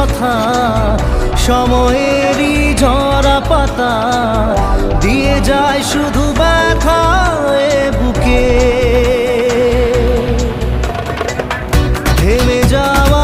কথা, সময়েরই ঝরা পাতা দিয়ে যায় শুধু ব্যথা এ বুকে। থেমে যাওয়া